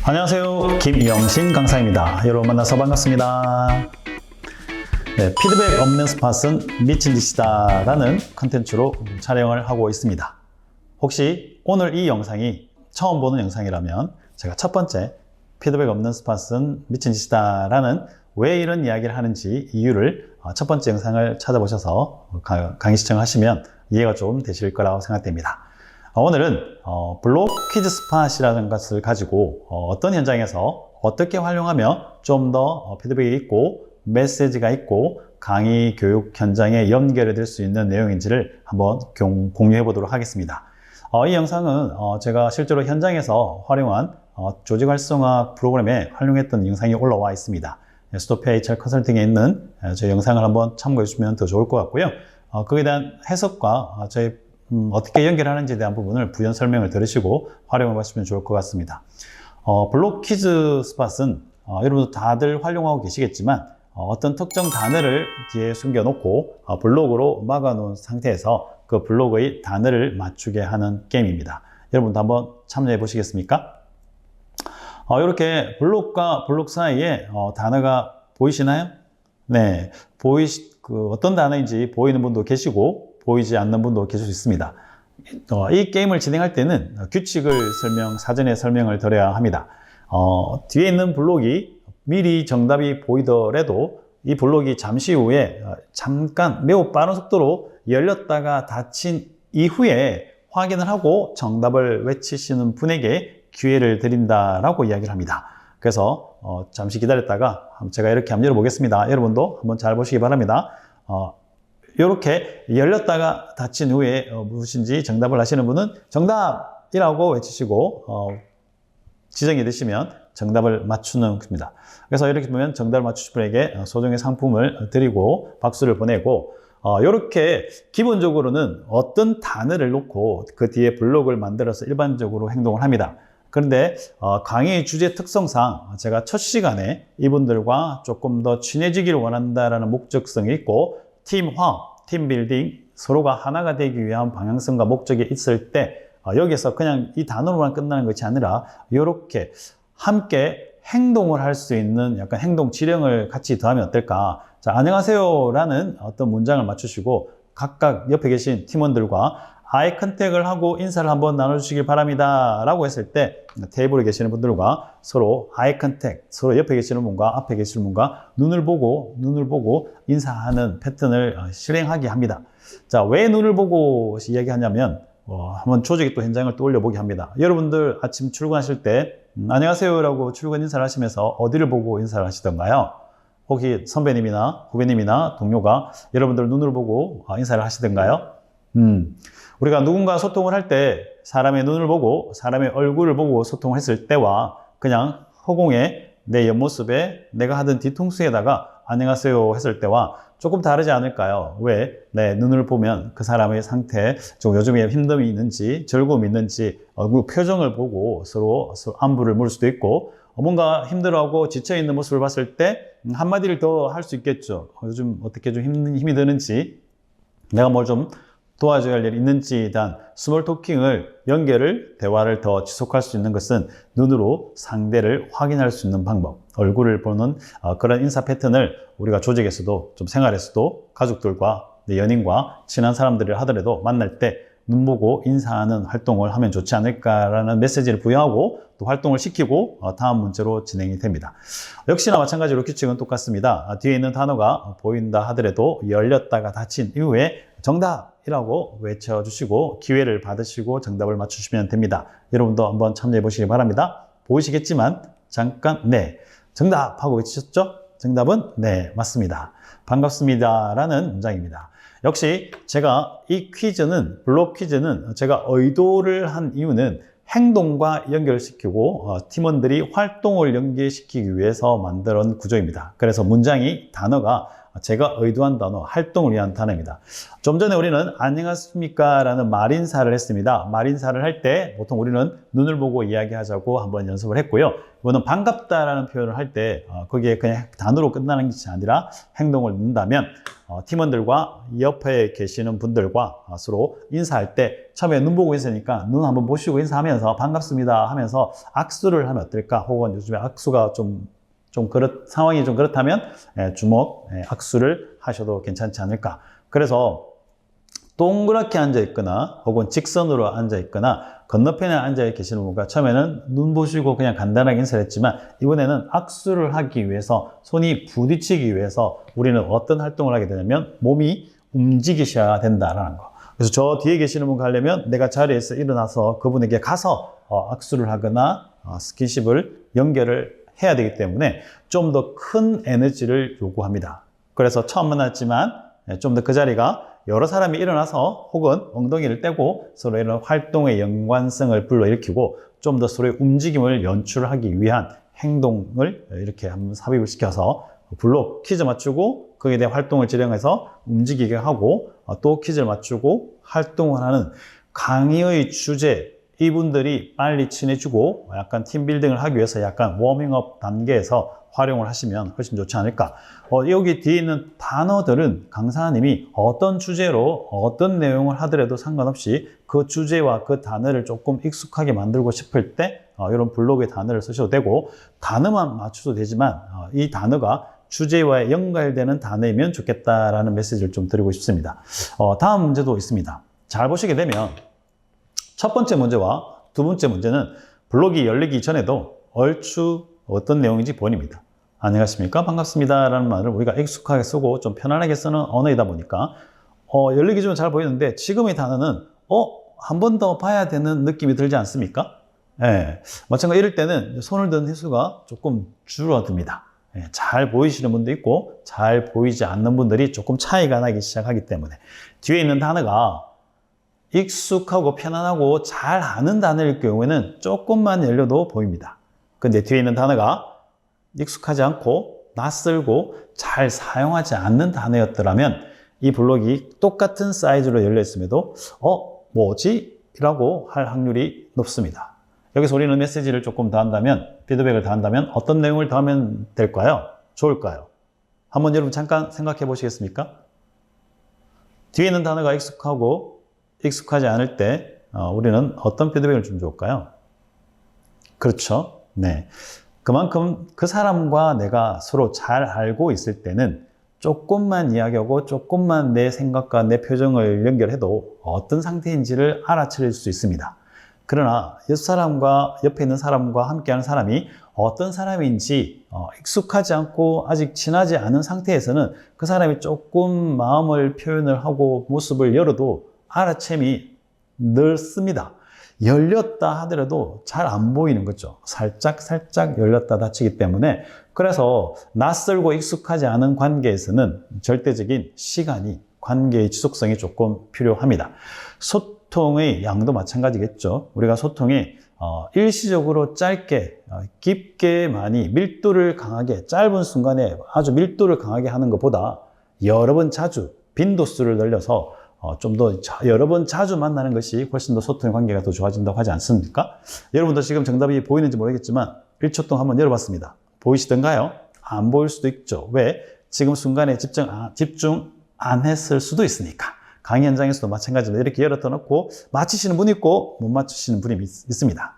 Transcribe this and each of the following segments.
안녕하세요. 김영신 강사입니다. 여러분 만나서 반갑습니다. 네, 피드백 없는 스팟은 미친 짓이다 라는 컨텐츠로 촬영을 하고 있습니다. 혹시 오늘 이 영상이 처음 보는 영상이라면 제가 첫 번째 피드백 없는 스팟은 미친 짓이다 라는 왜 이런 이야기를 하는지 이유를 첫 번째 영상을 찾아보셔서 강의 시청하시면 이해가 좀 되실 거라고 생각됩니다. 오늘은 블록 퀴즈 스팟이라는 것을 가지고 어떤 현장에서 어떻게 활용하면 좀 더 피드백이 있고 메시지가 있고 강의 교육 현장에 연결이 될 수 있는 내용인지를 한번 공유해 보도록 하겠습니다. 이 영상은 제가 실제로 현장에서 활용한 조직 활성화 프로그램에 활용했던 영상이 올라와 있습니다. 스토피아 HR 컨설팅에 있는 제 영상을 한번 참고해 주시면 더 좋을 것 같고요. 그에 대한 해석과 저희 어떻게 연결하는지에 대한 부분을 부연 설명을 들으시고 활용해 보시면 좋을 것 같습니다. 블록 퀴즈 스팟은 여러분들 다들 활용하고 계시겠지만 어떤 특정 단어를 뒤에 숨겨놓고 블록으로 막아놓은 상태에서 그 블록의 단어를 맞추게 하는 게임입니다. 여러분도 한번 참여해 보시겠습니까? 이렇게 블록과 블록 사이에 단어가 보이시나요? 네, 어떤 단어인지 보이는 분도 계시고 보이지 않는 분도 계실 수 있습니다. 이 게임을 진행할 때는 규칙을 사전에 설명을 드려야 합니다. 뒤에 있는 블록이 미리 정답이 보이더라도 이 블록이 잠시 후에 잠깐 매우 빠른 속도로 열렸다가 닫힌 이후에 확인을 하고 정답을 외치시는 분에게 기회를 드린다라고 이야기를 합니다. 그래서 잠시 기다렸다가 제가 이렇게 한번 열어보겠습니다. 여러분도 한번 잘 보시기 바랍니다. 이렇게 열렸다가 닫힌 후에 무엇인지 정답을 아시는 분은 정답이라고 외치시고 지정이 되시면 정답을 맞추는 겁니다. 그래서 이렇게 보면 정답을 맞추신 분에게 소정의 상품을 드리고 박수를 보내고 이렇게 기본적으로는 어떤 단어를 놓고 그 뒤에 블록을 만들어서 일반적으로 행동을 합니다. 그런데 강의 주제 특성상 제가 첫 시간에 이분들과 조금 더 친해지기를 원한다는 목적성이 있고 팀화, 팀빌딩, 서로가 하나가 되기 위한 방향성과 목적이 있을 때 여기서 그냥 이 단어로만 끝나는 것이 아니라 이렇게 함께 행동을 할 수 있는 약간 행동 지령을 같이 더하면 어떨까? 자, 안녕하세요 라는 어떤 문장을 맞추시고 각각 옆에 계신 팀원들과 아이 컨택을 하고 인사를 한번 나눠주시기 바랍니다 라고 했을 때 테이블에 계시는 분들과 서로 아이 컨택, 서로 옆에 계시는 분과 앞에 계시는 분과 눈을 보고 인사하는 패턴을 실행하게 합니다. 자, 왜 눈을 보고 이야기하냐면 한번 조직의 또 현장을 떠올려 보게 합니다. 여러분들 아침 출근하실 때 안녕하세요 라고 출근 인사를 하시면서 어디를 보고 인사를 하시던가요? 혹시 선배님이나 후배님이나 동료가 여러분들 눈을 보고 인사를 하시던가요? 우리가 누군가 소통을 할 때 사람의 눈을 보고 사람의 얼굴을 보고 소통을 했을 때와 그냥 허공에 내 옆모습에 내가 하던 뒤통수에다가 안녕하세요 했을 때와 조금 다르지 않을까요? 왜? 내 눈을 보면 그 사람의 상태, 좀 요즘에 힘듦이 있는지 즐거움이 있는지 얼굴 표정을 보고 서로 안부를 물을 수도 있고 뭔가 힘들어하고 지쳐있는 모습을 봤을 때 한마디를 더 할 수 있겠죠. 요즘 어떻게 좀 힘이 드는지 내가 뭘 좀 도와줘야 할 일이 있는지에 대한 스몰 토킹을 대화를 더 지속할 수 있는 것은 눈으로 상대를 확인할 수 있는 방법, 얼굴을 보는 그런 인사 패턴을 우리가 조직에서도 좀 생활에서도 가족들과 내 연인과 친한 사람들을 하더라도 만날 때 눈 보고 인사하는 활동을 하면 좋지 않을까라는 메시지를 부여하고 또 활동을 시키고 다음 문제로 진행이 됩니다. 역시나 마찬가지로 규칙은 똑같습니다. 뒤에 있는 단어가 보인다 하더라도 열렸다가 닫힌 이후에 정답이라고 외쳐주시고 기회를 받으시고 정답을 맞추시면 됩니다. 여러분도 한번 참여해 보시기 바랍니다. 보이시겠지만 잠깐 네, 정답 하고 외치셨죠? 정답은 네, 맞습니다. 반갑습니다 라는 문장입니다. 역시 제가 이 블록 퀴즈는 제가 의도를 한 이유는 행동과 연결시키고 팀원들이 활동을 연계시키기 위해서 만든 구조입니다. 그래서 단어가 제가 의도한 단어, 활동을 위한 단어입니다. 좀 전에 우리는 안녕하십니까 라는 말인사를 했습니다. 말인사를 할 때 보통 우리는 눈을 보고 이야기하자고 한번 연습을 했고요. 이거는 반갑다라는 표현을 할 때 거기에 그냥 단어로 끝나는 것이 아니라 행동을 넣는다면 팀원들과 옆에 계시는 분들과 서로 인사할 때 처음에 눈 보고 있으니까 눈 한번 보시고 인사하면서 반갑습니다 하면서 악수를 하면 어떨까? 혹은 요즘에 악수가 상황이 좀 그렇다면 주먹, 악수를 하셔도 괜찮지 않을까. 그래서 동그랗게 앉아 있거나 혹은 직선으로 앉아 있거나 건너편에 앉아 계시는 분과 처음에는 눈 보시고 그냥 간단하게 인사를 했지만 이번에는 악수를 하기 위해서 손이 부딪히기 위해서 우리는 어떤 활동을 하게 되냐면 몸이 움직이셔야 된다라는 거. 그래서 저 뒤에 계시는 분 가려면 내가 자리에서 일어나서 그분에게 가서 악수를 하거나 스킨십을 연결을 해야 되기 때문에 좀 더 큰 에너지를 요구합니다. 그래서 처음 만났지만 좀 더 그 자리가 여러 사람이 일어나서 혹은 엉덩이를 떼고 서로 이런 활동의 연관성을 불러일으키고 좀 더 서로의 움직임을 연출하기 위한 행동을 이렇게 한번 삽입을 시켜서 불러 퀴즈 맞추고 거기에 대한 활동을 진행해서 움직이게 하고 또 퀴즈를 맞추고 활동을 하는 강의의 주제, 이분들이 빨리 친해지고 약간 팀빌딩을 하기 위해서 약간 워밍업 단계에서 활용을 하시면 훨씬 좋지 않을까. 여기 뒤에 있는 단어들은 강사님이 어떤 주제로 어떤 내용을 하더라도 상관없이 그 주제와 그 단어를 조금 익숙하게 만들고 싶을 때 이런 블록의 단어를 쓰셔도 되고 단어만 맞춰도 되지만 이 단어가 주제와 연결되는 단어이면 좋겠다라는 메시지를 좀 드리고 싶습니다. 다음 문제도 있습니다. 잘 보시게 되면 첫 번째 문제와 두 번째 문제는 블록이 열리기 전에도 얼추 어떤 내용인지 보입니다. 안녕하십니까? 반갑습니다. 라는 말을 우리가 익숙하게 쓰고 좀 편안하게 쓰는 언어이다 보니까 열리기 전에 잘 보이는데 지금의 단어는 한 번 더 봐야 되는 느낌이 들지 않습니까? 예, 마찬가지로 이럴 때는 손을 든 횟수가 조금 줄어듭니다. 예, 잘 보이시는 분도 있고 잘 보이지 않는 분들이 조금 차이가 나기 시작하기 때문에 뒤에 있는 단어가 익숙하고 편안하고 잘 아는 단어일 경우에는 조금만 열려도 보입니다. 근데 뒤에 있는 단어가 익숙하지 않고 낯설고 잘 사용하지 않는 단어였더라면 이 블록이 똑같은 사이즈로 열려 있음에도 뭐지? 라고 할 확률이 높습니다. 여기서 우리는 메시지를 조금 더한다면, 피드백을 더한다면 어떤 내용을 더하면 될까요? 좋을까요? 한번 여러분 잠깐 생각해 보시겠습니까? 뒤에 있는 단어가 익숙하고 익숙하지 않을 때 우리는 어떤 피드백을 주면 좋을까요? 그렇죠. 네. 그만큼 그 사람과 내가 서로 잘 알고 있을 때는 조금만 이야기하고 조금만 내 생각과 내 표정을 연결해도 어떤 상태인지를 알아차릴 수 있습니다. 그러나 옆 사람과 옆에 있는 사람과 함께하는 사람이 어떤 사람인지 익숙하지 않고 아직 친하지 않은 상태에서는 그 사람이 조금 마음을 표현을 하고 모습을 열어도 알아챔이 넓습니다. 열렸다 하더라도 잘 안 보이는 거죠. 살짝 열렸다 닫히기 때문에 그래서 낯설고 익숙하지 않은 관계에서는 절대적인 시간이 관계의 지속성이 조금 필요합니다. 소통의 양도 마찬가지겠죠. 우리가 소통이 일시적으로 짧게 깊게 많이 밀도를 강하게 짧은 순간에 아주 밀도를 강하게 하는 것보다 여러 번 자주 빈도수를 늘려서 좀 더 여러 번 자주 만나는 것이 훨씬 더 소통의 관계가 더 좋아진다고 하지 않습니까? 여러분도 지금 정답이 보이는지 모르겠지만 1초 동안 한번 열어봤습니다. 보이시던가요? 안 보일 수도 있죠. 왜? 지금 순간에 집중 안 했을 수도 있으니까. 강의 현장에서도 마찬가지로 이렇게 열어둬 놓고 맞히시는 분이 있고 못 맞추시는 분이 있습니다.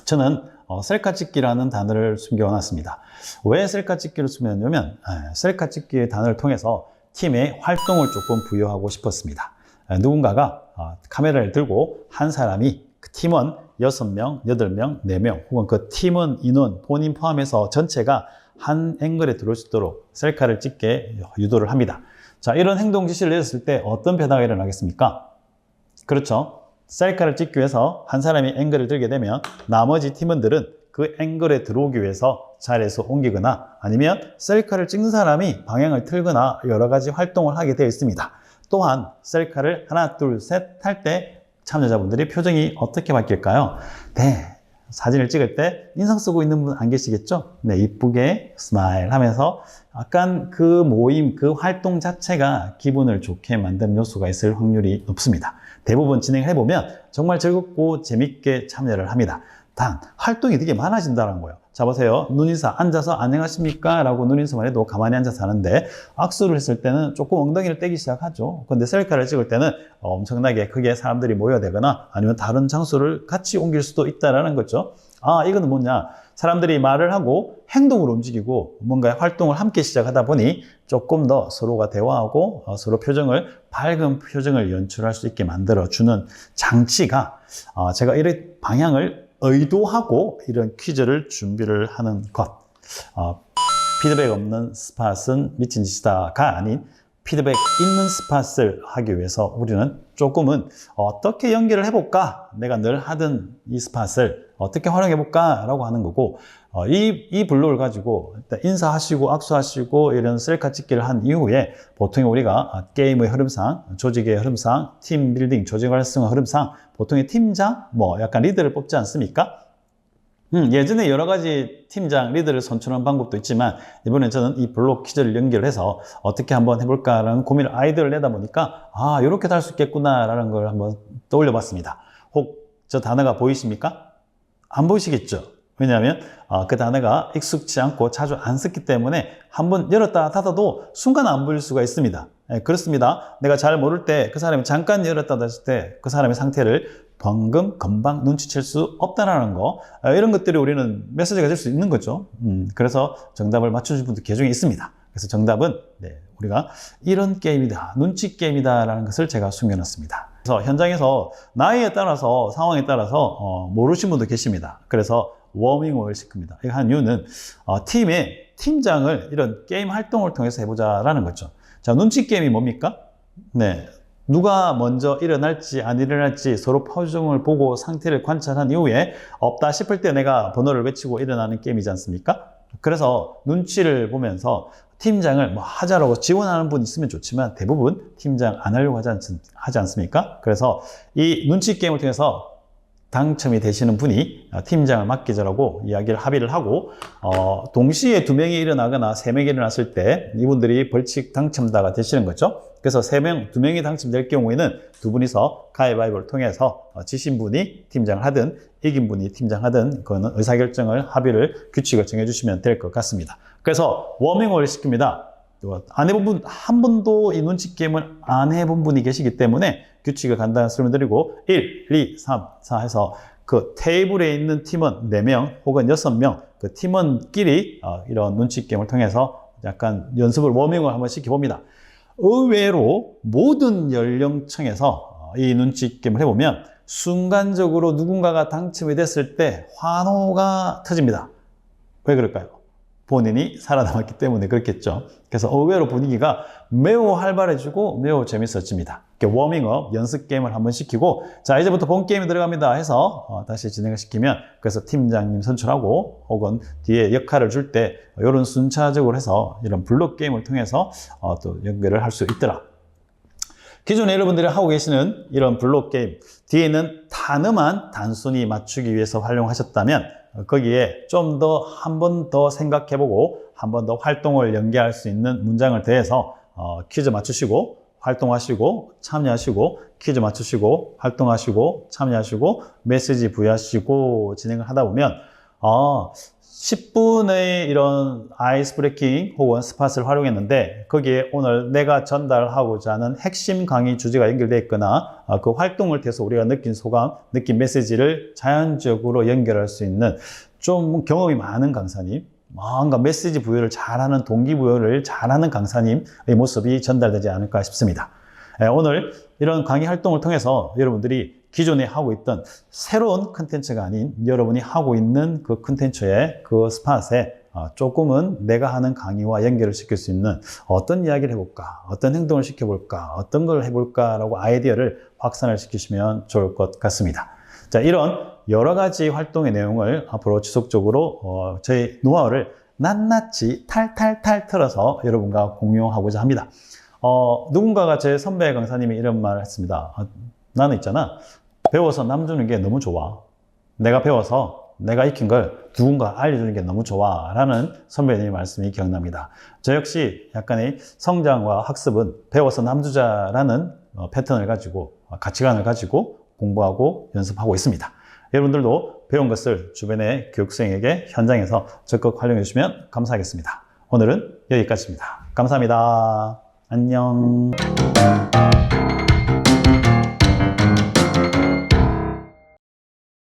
저는 셀카 찍기라는 단어를 숨겨놨습니다. 왜 셀카 찍기를 숨겼냐면 셀카 찍기의 단어를 통해서 팀에 활동을 조금 부여하고 싶었습니다. 누군가가 카메라를 들고 한 사람이 그 팀원 6명, 8명, 4명 혹은 그 팀원 인원 본인 포함해서 전체가 한 앵글에 들어올 수 있도록 셀카를 찍게 유도를 합니다. 자, 이런 행동 지시를 내렸을 때 어떤 변화가 일어나겠습니까? 그렇죠. 셀카를 찍기 위해서 한 사람이 앵글을 들게 되면 나머지 팀원들은 그 앵글에 들어오기 위해서 자리에서 옮기거나 아니면 셀카를 찍는 사람이 방향을 틀거나 여러 가지 활동을 하게 되어 있습니다. 또한 셀카를 하나, 둘, 셋 할 때 참여자분들이 표정이 어떻게 바뀔까요? 네, 사진을 찍을 때 인상 쓰고 있는 분 안 계시겠죠? 네, 이쁘게 스마일 하면서 약간 그 모임, 그 활동 자체가 기분을 좋게 만드는 요소가 있을 확률이 높습니다. 대부분 진행을 해보면 정말 즐겁고 재밌게 참여를 합니다. 단, 활동이 되게 많아진다는 거예요. 자, 보세요. 눈인사, 앉아서 안녕하십니까? 라고 눈인사만 해도 가만히 앉아서 하는데, 악수를 했을 때는 조금 엉덩이를 떼기 시작하죠. 근데 셀카를 찍을 때는 엄청나게 크게 사람들이 모여되거나 아니면 다른 장소를 같이 옮길 수도 있다는 거죠. 아, 이거는 뭐냐? 사람들이 말을 하고 행동을 움직이고 뭔가 활동을 함께 시작하다 보니 조금 더 서로가 대화하고 서로 밝은 표정을 연출할 수 있게 만들어주는 장치가 제가 이런 방향을 의도하고 이런 퀴즈를 준비를 하는 것. 피드백 없는 스팟은 미친 짓이다가 아닌 피드백 있는 스팟을 하기 위해서 우리는 조금은 어떻게 연결을 해볼까? 내가 늘 하던 이 스팟을 어떻게 활용해볼까? 라고 하는 거고, 이 블록을 가지고 일단 인사하시고 악수하시고 이런 셀카 찍기를 한 이후에 보통 우리가 게임의 흐름상, 조직의 흐름상, 팀 빌딩, 조직 활성화 흐름상 보통의 팀장, 약간 리더를 뽑지 않습니까? 예전에 여러 가지 팀장, 리더를 선출하는 방법도 있지만 이번에 저는 이 블록 퀴즈를 연결해서 어떻게 한번 해볼까라는 아이디어를 내다 보니까 이렇게 할 수 있겠구나라는 걸 한번 떠올려 봤습니다. 혹 저 단어가 보이십니까? 안 보이시겠죠? 왜냐하면 그 단어가 익숙치 않고 자주 안 썼기 때문에 한번 열었다 닫아도 순간 안 보일 수가 있습니다. 그렇습니다. 내가 잘 모를 때 그 사람이 잠깐 열었다 닫을 때 그 사람의 상태를 금방 눈치챌 수 없다는 거, 이런 것들이 우리는 메시지가 될 수 있는 거죠. 그래서 정답을 맞춰주신 분도 계중에 있습니다. 그래서 정답은 우리가 이런 게임이다, 눈치 게임이다 라는 것을 제가 숨겨놨습니다. 그래서 현장에서 나이에 따라서 상황에 따라서 모르신 분도 계십니다. 그래서 워밍업을 시킵니다. 이거 한 이유는 팀의 팀장을 이런 게임 활동을 통해서 해보자라는 거죠. 자, 눈치 게임이 뭡니까? 누가 먼저 일어날지 안 일어날지 서로 표정을 보고 상태를 관찰한 이후에 없다 싶을 때 내가 번호를 외치고 일어나는 게임이지 않습니까? 그래서 눈치를 보면서 팀장을 하자라고 지원하는 분 있으면 좋지만 대부분 팀장 안 하려고 하지 않습니까? 그래서 이 눈치 게임을 통해서 당첨이 되시는 분이 팀장을 맡기자라고 합의를 하고, 동시에 2명이 일어나거나 3명이 일어났을 때 이분들이 벌칙 당첨자가 되시는 거죠. 그래서 2명이 당첨될 경우에는 두 분이서 가위바위보를 통해서 지신 분이 팀장을 하든 이긴 분이 팀장하든 그거는 의사결정을 규칙을 정해주시면 될 것 같습니다. 그래서 워밍업을 시킵니다. 안 해본 분, 한 번도 이 눈치 게임을 안 해본 분이 계시기 때문에 규칙을 간단히 설명드리고 1, 2, 3, 4 해서 그 테이블에 있는 팀원 4명 혹은 6명 그 팀원끼리 이런 눈치 게임을 통해서 약간 연습을 워밍을 한번 시켜봅니다. 의외로 모든 연령층에서 이 눈치 게임을 해보면 순간적으로 누군가가 당첨이 됐을 때 환호가 터집니다. 왜 그럴까요? 본인이 살아남았기 때문에 그렇겠죠. 그래서 의외로 분위기가 매우 활발해지고 매우 재밌어집니다. 이렇게 워밍업, 연습 게임을 한번 시키고, 자, 이제부터 본 게임이 들어갑니다 해서 다시 진행을 시키면, 그래서 팀장님 선출하고 혹은 뒤에 역할을 줄 때 이런 순차적으로 해서 이런 블록 게임을 통해서 또 연결을 할 수 있더라. 기존에 여러분들이 하고 계시는 이런 블록 게임, 뒤에 있는 단어만 단순히 맞추기 위해서 활용하셨다면 거기에 좀 더 한 번 더 생각해보고 한 번 더 활동을 연계할 수 있는 문장을 더해서 퀴즈 맞추시고 활동하시고 참여하시고 퀴즈 맞추시고 활동하시고 참여하시고 메시지 부여하시고 진행을 하다 보면 10분의 이런 아이스 브레이킹 혹은 스팟을 활용했는데 거기에 오늘 내가 전달하고자 하는 핵심 강의 주제가 연결되어 있거나 그 활동을 통해서 우리가 느낀 소감, 느낀 메시지를 자연적으로 연결할 수 있는 좀 경험이 많은 강사님, 뭔가 메시지 부여를 잘하는, 동기부여를 잘하는 강사님의 모습이 전달되지 않을까 싶습니다. 오늘 이런 강의 활동을 통해서 여러분들이 기존에 하고 있던 새로운 컨텐츠가 아닌 여러분이 하고 있는 그 컨텐츠의 그 스팟에 조금은 내가 하는 강의와 연결을 시킬 수 있는 어떤 이야기를 해볼까, 어떤 행동을 시켜볼까, 어떤 걸 해볼까라고 아이디어를 확산을 시키시면 좋을 것 같습니다. 자, 이런 여러 가지 활동의 내용을 앞으로 지속적으로 저희 노하우를 낱낱이 탈탈탈 털어서 여러분과 공유하고자 합니다. 누군가가 제 선배 강사님이 이런 말을 했습니다. 나는 있잖아, 배워서 남 주는 게 너무 좋아. 내가 배워서 내가 익힌 걸 누군가 알려주는 게 너무 좋아 라는 선배님의 말씀이 기억납니다. 저 역시 약간의 성장과 학습은 배워서 남주자라는 패턴을 가지고 가치관을 가지고 공부하고 연습하고 있습니다. 여러분들도 배운 것을 주변의 교육생에게 현장에서 적극 활용해 주시면 감사하겠습니다. 오늘은 여기까지입니다. 감사합니다. 안녕.